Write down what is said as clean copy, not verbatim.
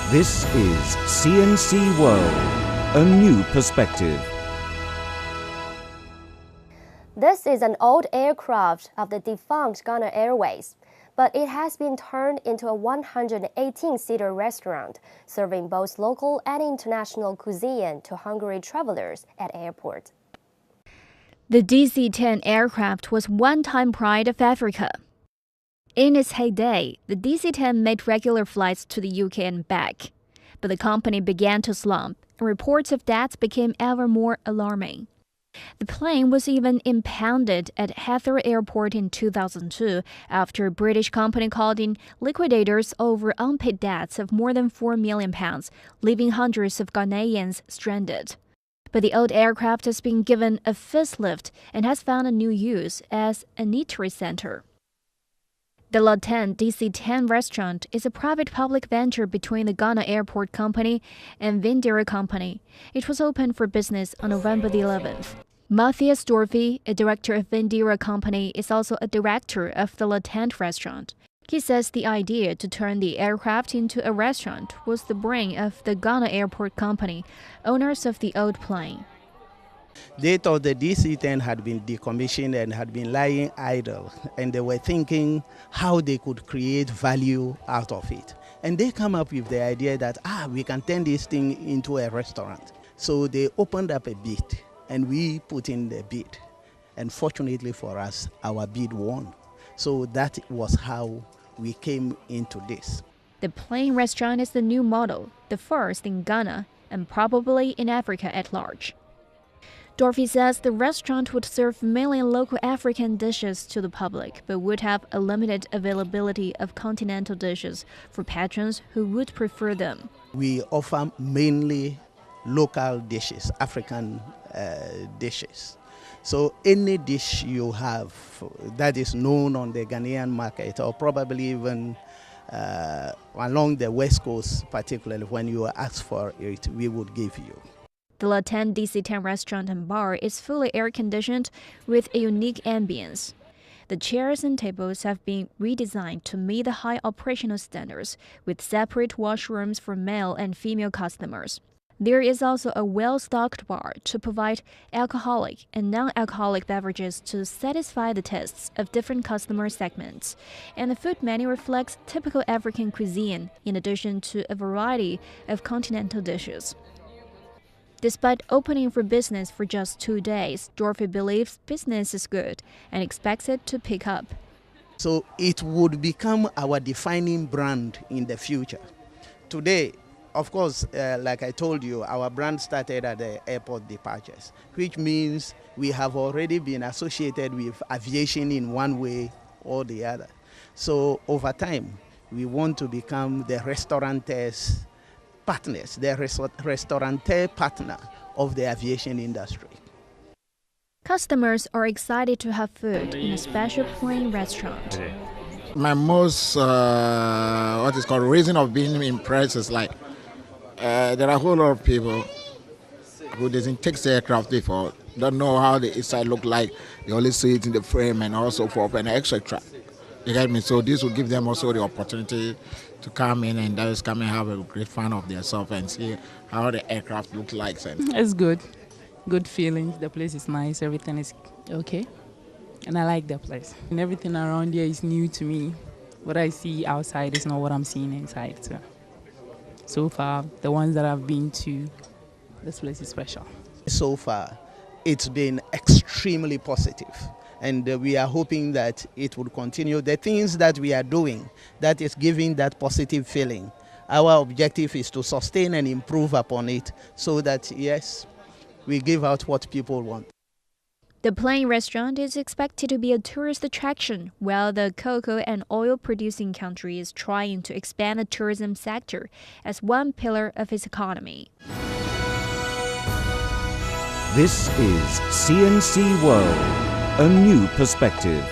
This is CNC World, a new perspective. This is an old aircraft of the defunct Ghana Airways, but it has been turned into a 118-seater restaurant, serving both local and international cuisine to hungry travelers at airport. The DC-10 aircraft was one-time pride of Africa. In its heyday, the DC-10 made regular flights to the UK and back, but the company began to slump, and reports of deaths became ever more alarming. The plane was even impounded at Heathrow Airport in 2002 after a British company called in liquidators over unpaid debts of more than £4 million, leaving hundreds of Ghanaians stranded. But the old aircraft has been given a facelift and has found a new use as an eatery center. The Lot 10 DC-10 restaurant is a private-public venture between the Ghana Airport Company and Vindira Company. It was opened for business on November the 11th. Matthias Dorfi, a director of Vindira Company, is also a director of the Lot 10 restaurant. He says the idea to turn the aircraft into a restaurant was the brain of the Ghana Airport Company, owners of the old plane. They thought the DC-10 had been decommissioned and had been lying idle, and they were thinking how they could create value out of it. And they come up with the idea that, we can turn this thing into a restaurant. So they opened up a bid, and we put in the bid. And fortunately for us, our bid won. So that was how we came into this. The plane restaurant is the new model, the first in Ghana, and probably in Africa at large. Dorfi says the restaurant would serve mainly local African dishes to the public, but would have a limited availability of continental dishes for patrons who would prefer them. We offer mainly local dishes, African dishes. So any dish you have that is known on the Ghanaian market, or probably even along the West Coast, particularly when you ask for it, we would give you. The Lot 10 DC-10 restaurant and bar is fully air-conditioned with a unique ambience. The chairs and tables have been redesigned to meet the high operational standards, with separate washrooms for male and female customers. There is also a well-stocked bar to provide alcoholic and non-alcoholic beverages to satisfy the tastes of different customer segments. And the food menu reflects typical African cuisine, in addition to a variety of continental dishes. Despite opening for business for just 2 days, Dorfi believes business is good and expects it to pick up. So it would become our defining brand in the future. Today, of course, like I told you, our brand started at the airport departures, which means we have already been associated with aviation in one way or the other. So over time, we want to become the restaurateurs' partners, the restaurateur partner of the aviation industry. Customers are excited to have food in a special plane restaurant. My most, reason of being impressed is there are a whole lot of people who didn't take the aircraft before, don't know how the inside look like, they only see it in the frame and also for and etc. You get me? So this will give them also the opportunity to come in and just come and have a great fun of themselves and see how the aircraft looks like. It's good. Good feeling. The place is nice. Everything is okay. And I like the place. And everything around here is new to me. What I see outside is not what I'm seeing inside. So far, the ones that I've been to, this place is special. So far, it's been extremely positive. And we are hoping that it will continue. The things that we are doing that is giving that positive feeling, our objective is to sustain and improve upon it so that, yes, we give out what people want. The plane restaurant is expected to be a tourist attraction, while the cocoa and oil-producing country is trying to expand the tourism sector as one pillar of its economy. This is CNC World, a new perspective.